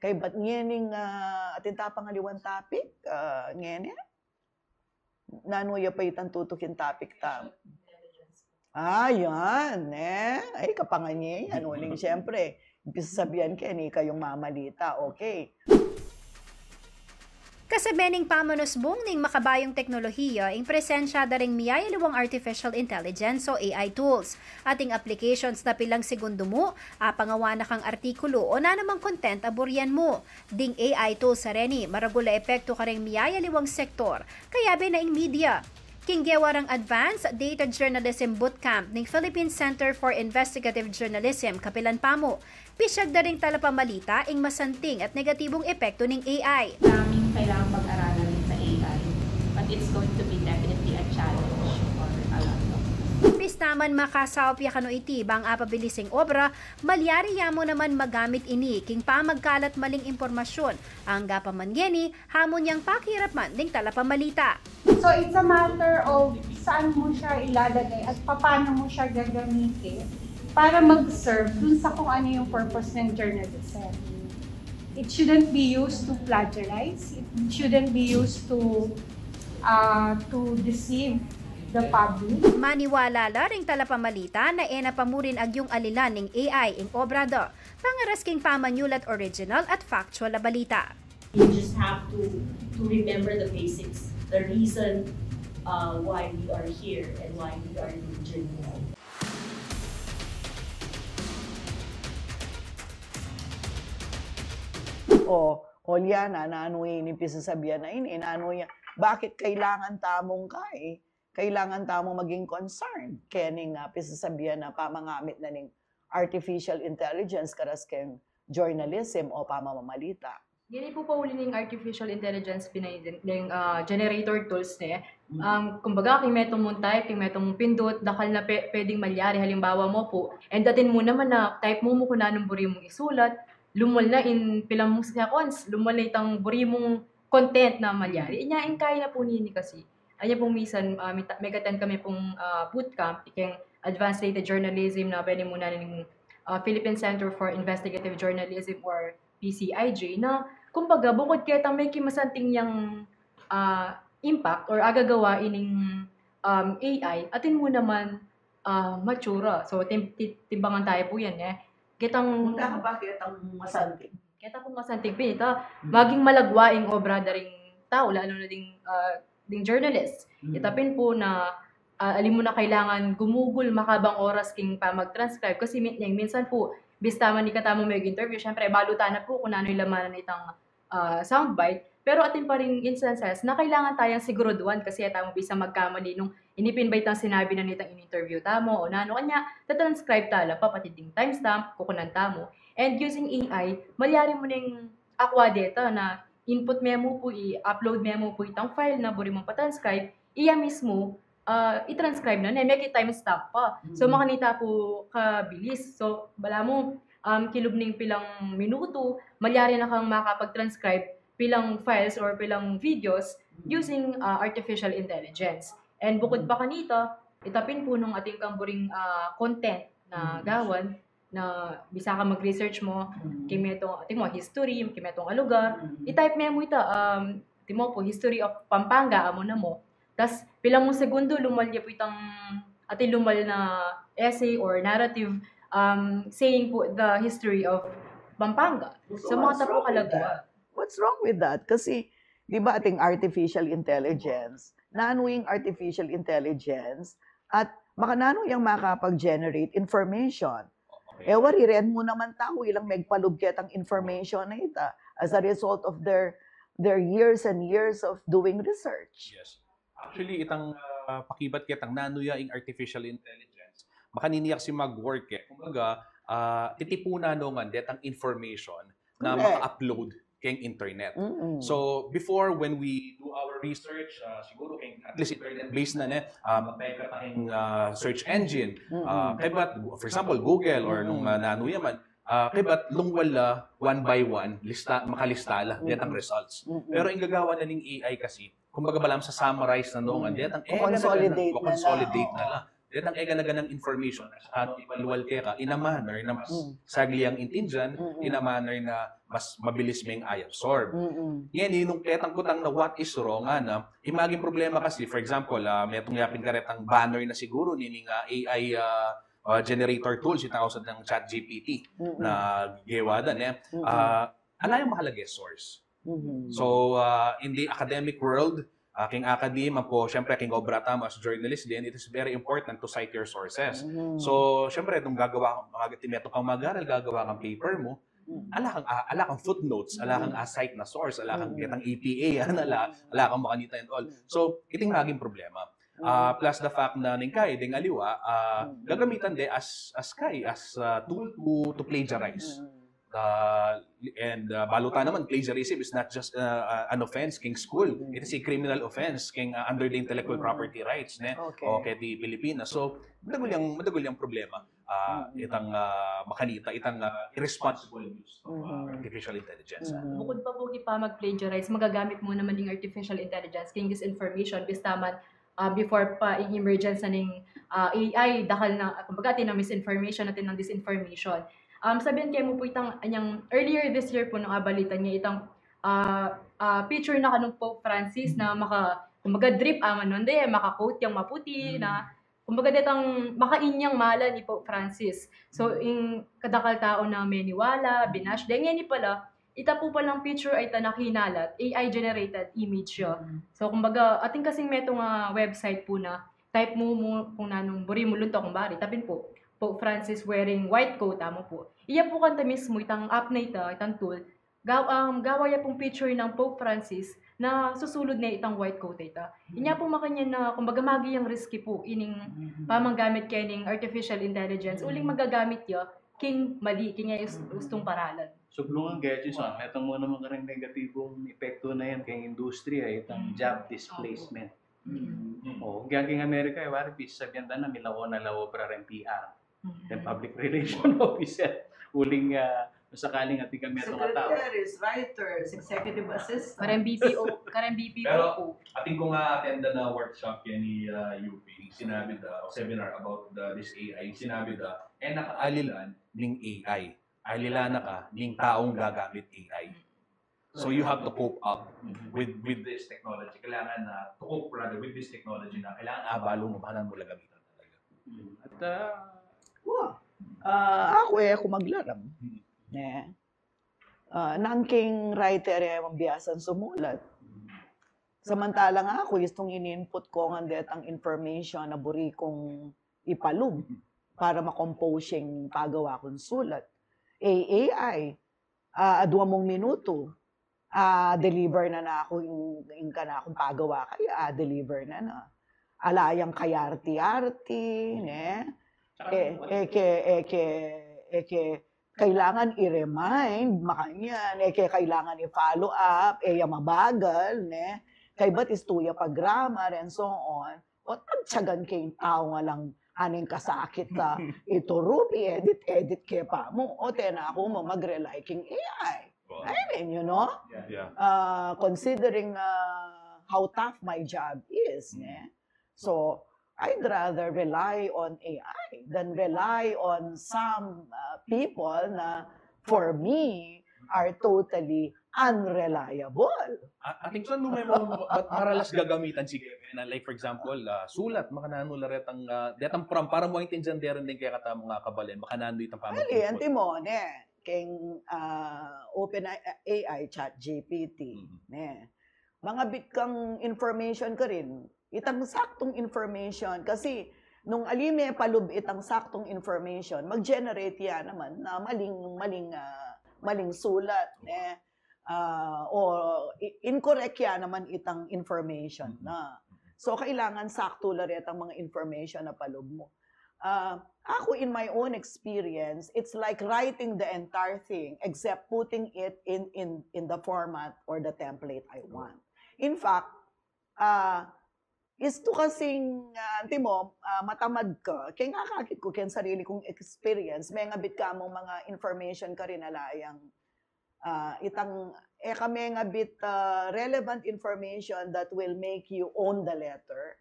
kay ba't ngening atin tapang aliwan topic, ngene? Nanuya pa itang tutukin topic tam. Yan, Ay, kapanganye, ano ning siyempre. Sabihan ka, ni kayong mamalita, okay. Kasabening pamanusbong ning makabayong teknolohiya ing presensya daring miyayalawang artificial intelligence o AI tools. Ating applications na pilang segundo mo, apangawa na kang artikulo o na namang content aburyan mo. Ding AI tools sa reni, maragula epekto ka ring miyayalawang sektor, kaya binaing media. Kinggewarang Advanced Data Journalism Bootcamp ng Philippine Center for Investigative Journalism, Kapilan Pamo. Pisyag na ring talapamalita ing masanting at negatibong epekto ng AI. Daming kailangang pag-aralan sa AI, but it's going to be definitely a challenge for a lot of Bis naman makasaopya kano iti bang apabilising obra, malyari mo naman magamit ini king pamagkalat maling impormasyon. Ang gapamanyeni, hamon niyang pakirap man ding talapamalita. So it's a matter of saan mo siya ilalagay at paano mo siya gagamitin para mag-serve dun sa kung ano yung purpose ng journalism. It shouldn't be used to plagiarize. It shouldn't be used to deceive the public. Maniwala la ring talapamalita na pamurin agyong alilan ng AI ing obra do. Pangaras king pamanyulat original at factual na balita. You just have to remember the basics, the reason why we are here and why we are in journalism. Liana, naano yung pisasabihan na inaano yan. Bakit kailangan tamong ka Kailangan tamong maging concerned. Kaya ning pisasabihan na pamangamit na ning artificial intelligence karas keng journalism o pamamamalita. Dili po pa uli ng artificial intelligence ng generator tools kumbaga kung metong muntay, kung metong pindot, dakal na pwedeng malyari halimbawa mo po. And datin mo naman na type mo kung anong buri mong isulat, lumal na in pilang mong seconds, lumal na itang buri mong content na malyari. Inyain kaya na po nini kasi. Anya pong minsan, may katan kami pong bootcamp, ikeng Advanced Data Journalism na pwede muna ng Philippine Center for Investigative Journalism or PCIJ na kumbaga bukod kaya may kimasanting yung impact or agagawa ining AI, atin mo naman matura. So, timbangan tayo po yan Kitang ba kitang masanting? Kita pong masanting pinita, maging malagwaing obra daring tao, lalo na ding journalist. Itapin po na alim mo na kailangan gumugol makabang oras king pa mag-transcribe kasi minsan po bista man ni katamo may interview, syempre balutan na po kung ano yung laman nitong soundbite, pero atin pa rin instances na kailangan tayong siguraduhan kasi tamo bisa magkamali nung inipinbite ang sinabi na nitong in-interview tamo o nano kanya ta-transcribe tala papatiding timestamp kukunan tamo. And using AI, malyari mo ning aqua data na input memo po, i-upload memo po itang file na buri mong pa-transcribe, iya mismo i-transcribe na may timestamp pa. So makanita po kabilis. So bala mo kilubning pilang minuto, malyari na kang makapag-transcribe pilang files or pilang videos using artificial intelligence. And bukod pa kanita, itapin po nung ating kamburing content na gawan na bisa ka mag-research mo, kimetong ating mo history, kimetong lugar, i-type mo ita timo po history of Pampanga amo na mo. Tas pilang mong segundo lumalya po itang ating lumal na essay or narrative saying po the history of Pampanga. So mga tapo kalagwa. What's wrong with that? Kasi, di ba ating artificial intelligence, nanuing artificial intelligence, at makanano yung makapag-generate information. Wariren mo naman tao, ilang megpalugket ang information na ita as a result of their years and years of doing research. Yes. Actually, itang pakibat kitang nanuya yung artificial intelligence. Makaniniyak si mag-work kumbaga, titipuna nungan detang information na maka-upload keng internet. So, before when we do our research, siguro keng at least internet-based na magpeka tayong search engine. Kaibat, for example, Google or nung nanuya man, kaibat lungwala one by one, makalistala, detang results. Pero ang gagawa na ng AI kasi, kumbaga balam sa summarize na nungan, detang consolidate na lang. detang ganang information at ipaluwal ka in a manner na mas sagliyang intindihan, in a manner na mas mabilis may i-absorb. Ngayon, nung ketang kutang na what is wrong, imaging problema kasi, for example, may itong yapin karetang banner na siguro, nining AI generator tools, yung tawag ng ChatGPT na giwadan. Ala yung mahalaga source. So, in the academic world, king academe po, syempre, king obra tamo as journalist din, it is very important to cite your sources. So, syempre, itong gagawa kang mag-aral, gagawa kang paper mo, ala kang footnotes, ala kang cite na source, ala kang kitang EPA, ala kang makanita and all. So, iting maging problema. Plus the fact na ningkay, ding aliwa, gagamitan de as tool to plagiarize. And baluta naman, plagiarism is not just an offense king school. It is a criminal offense king under the intellectual property rights o kaya di Pilipinas. So, madagol yung problema. Itang makanita, itang irresponsible use of artificial intelligence. Bukod pa po pa mag-plagiarize, magagamit mo naman yung artificial intelligence king disinformation bistaman before pa i-emergence na ng AI dahil na kumbaga na misinformation natin ng disinformation. Sabihan kayo mo po itang earlier this year po nung abalitan niya itang picture na kanong Pope Francis na kumbaga drip nun de maka-quote yung maputi na kumbaga ditang makainyang mala ni Pope Francis. So in kadakal tao na may niwala, binash de ni pala ita po palang picture ay nakinalat AI generated image yo. So kumbaga ating kasing metong website po na type mo kung nanong buri mo lunto kung bari tapin po Pope Francis wearing white coat amo po. Iya po kanta mismo itang app na itang tool. Gawa ya pong picture ng Pope Francis na susulod na itang white coat ita. Inya po makanya na kumbaga magi yung risky po ining pamanggamit kay ning artificial intelligence uling magagamit ya king mali king gustong paralan. Sublungan gadgets etong mo naman karang negatibong epekto na yan kay industriya itang job displacement. Gaging Amerika wari bis sabihan na milawo na lawo para rin PR. Then public relation officer uling sakaling at kami itong tao. Secretaries, writers, executive assistants. Karang BPO Pero po. ating ko nga attend na workshop yan ni UP, sinabi seminar about this AI, sinabi nakaalilan ng AI. Alilana ka ng taong gagamit AI. So you have to cope up with this technology. Kailangan to cope rather with this technology na kailangan abalo mo, bahanan mo lang gamitan talaga. At ako maglaram. Nangking writer yung biyasan sumulat. Samantalang ako, istong in-input ko nga detang information na buri kong ipalub para makompose yung pagawa kong sulat. AI, 2 minuto, deliver na ako yung akong pagawa kaya, deliver na. Alayang kayarti-arti, kailangan i-remind, makanyan, kailangan i-follow up, mabagal, kay ba't istuya pag-grammar, and so on. O tagtsagan kayong tao nga lang, aning kasakit ka, ito Ruby, edit kaya pa mo, o tena ako mo mag-rely king AI. I mean, considering how tough my job is, so I'd rather rely on AI than rely on some people na, for me, are totally unreliable. Ating saan lumay mo, maralas gagamitan si Kevin? Like for example, sulat, makanano laretang, detang para mo intindihan din kaya kata mga kabalin, makanano itang pamagpupot. Ali, antimo, keng Open AI, ChatGPT, mga bit kang information ka rin, itang saktong information, kasi nung alime palub itang saktong information, mag-generate yan naman na maling sulat, o incorrect yan naman itang information na. So, kailangan sakto laret ang mga information na palub mo. Ako, in my own experience, it's like writing the entire thing except putting it in the format or the template I want. In fact, isto kasing, matamad ka, kaya nga kakit ko, kaya sarili kong experience, may nga bit ka mong mga information ka rin alayang, kami nga bit relevant information that will make you own the letter.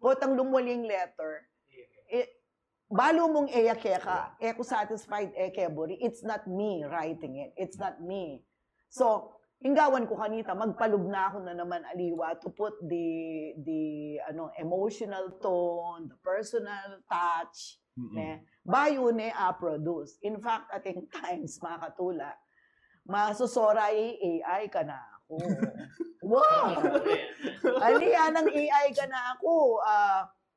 Potang lumuling letter, balo mong keka, eko satisfied buri, it's not me writing it. It's not me. So, inggawan ko kanita, magpalug na ako na naman aliwa to put the emotional tone, the personal touch, ne? Bayo ne produce. In fact, ating times, mga katula, masusora AI ka na ako. Wow! Aliya ng AI ka na ako.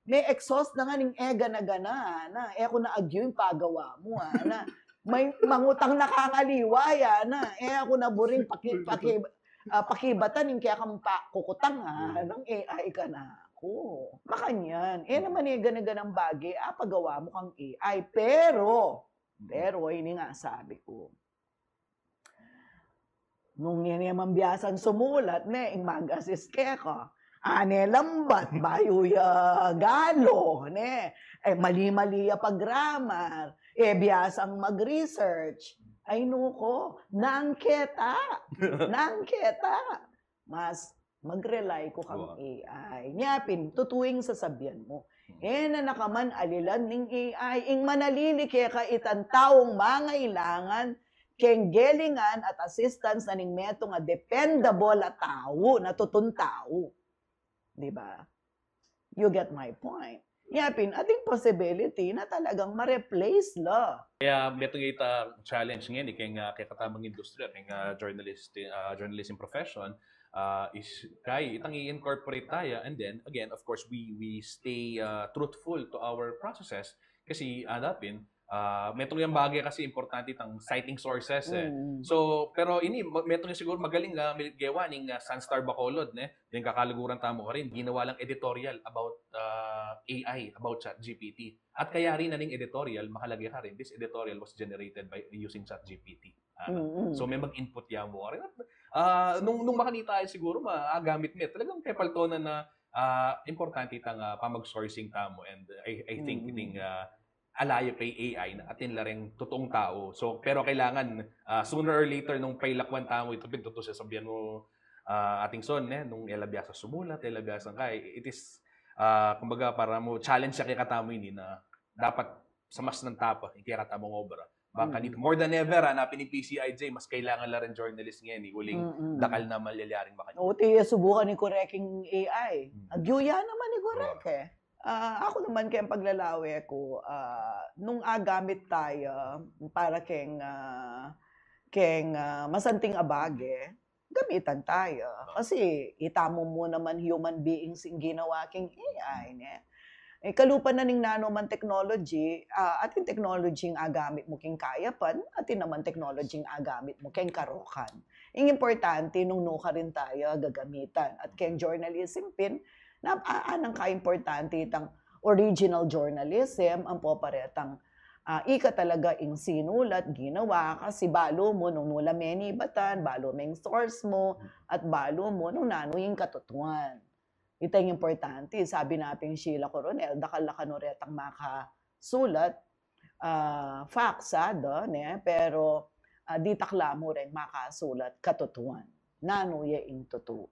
May exhaust na nga ning gana-gana na ako na agyo yung pagawa mo na may mangutang nakangaliwa na ako na buring pakibatan yung kaya kang kukutang ng AI ka na ako. Makanyan. Naman gana-ganang bagay, pagawa mo kang AI. Pero ini nga sabi ko, nung mambiyasan sumulat, ing magasis kaya ka, ane lambat, bayuya galo, mali-mali pag grammar, biyasang mag-research. Ay nuko, nangketa. Mas mag-rely ko kang AI. Nyapin, tutuwing sasabihan mo. Na nakaman alilan ning AI, ing manalili kaya ka itang taong mangailangan, keng gelingan at assistance na ning meto nga dependable at tao, natutun tao. Diba? You get my point. Yapin, ating possibility na talagang ma-replace la. Kaya metong ita challenge ngayon kay katamang industriya, kay journalism profession is kay itang i-incorporate tayo, and then again of course we stay truthful to our processes kasi adapin metong yung bagay kasi importante itang citing sources So, pero metong siguro magaling nga gawa ning Sunstar Bacolod yung kakalaguran tamo ka rin, ginawa lang editorial about AI, about ChatGPT. At kaya rin na ning editorial, makalagay ka rin, this editorial was generated by using ChatGPT. So, may mag-input yan mo ka rin. Nung makanita tayo siguro, maagamit mo. Talagang kepaltonan na importante itang pamag-sourcing tamo, and I think alayo kay AI na atin la ring totoong tao. So, pero kailangan sooner or later nung pailakwan tamo ito totoo sa sabihan mo ating son nung elabiyasa sumulat, elabiyasa kay it is kumbaga para mo challenge siya kay katamo ini na dapat sa mas ng tapa kaya katamong obra. Baka more than ever hanapin ni PCIJ mas kailangan la rin journalist ngayon uling dakal na malyayaring baka. Subukan ni correcting AI. Agyuya naman ni correct Ako naman kayang paglalawi ko, nung agamit tayo para keng masanting abage, gamitan tayo. Kasi itamo mo naman human beings yung ginawa keng AI. Kalupan na ning nanoman technology, atin technology yung agamit mo keng kayapan, atin naman technology yung agamit mo keng karokan. Yung importante, nung nuka rin tayo gagamitan. At keng journalism pin, anang ka-importante itang original journalism, ang poparetang ika talaga ing sinulat, ginawa, kasi balo mo nung nula meni batan, balo mo yung source mo, at balo mo nung nano yung katutuan. Ito yung importante. Sabi natin Sheila Coronel, dakal la kanoretang makasulat, faksado, pero di takla mo rin makasulat katutuan. Nano yung totoo.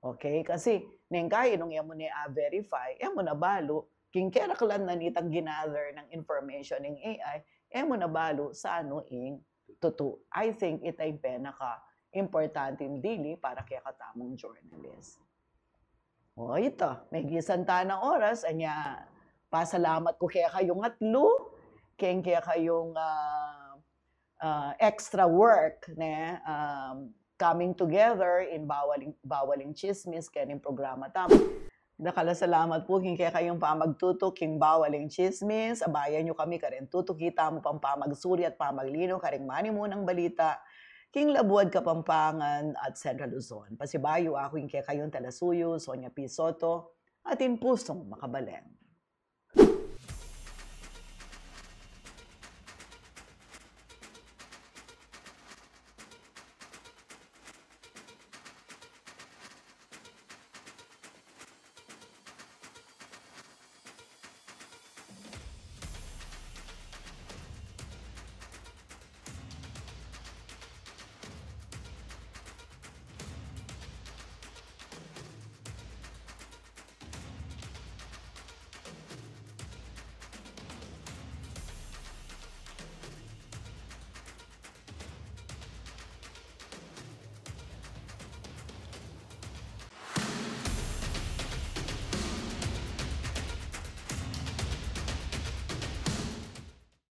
Okay? Kasi, neng kaya nung mo verify, mo na balo, king keraklan na nitang ginather ng information ng AI, mo na balo sa ing totoo. I think ito ay pinaka-importante dili para kaya katamong journalist. Ito, may gisanta ng oras, anya, pasalamat ko kaya kayong atlo, kaya kayong extra work, coming together in bawaling chismis kaning programa tamo. Nakala salamat po kaya kayong pamagtutok king bawaling chismis. Abayan nyo kami karen tutok kita mo pamagsuri at pamaglino karing mani mo ng balita. King Labuad Kapampangan at Central Luzon. Pasibayo ako kaya kayong Talasuyo, Sonia P. Soto, atin pusong makabaleng.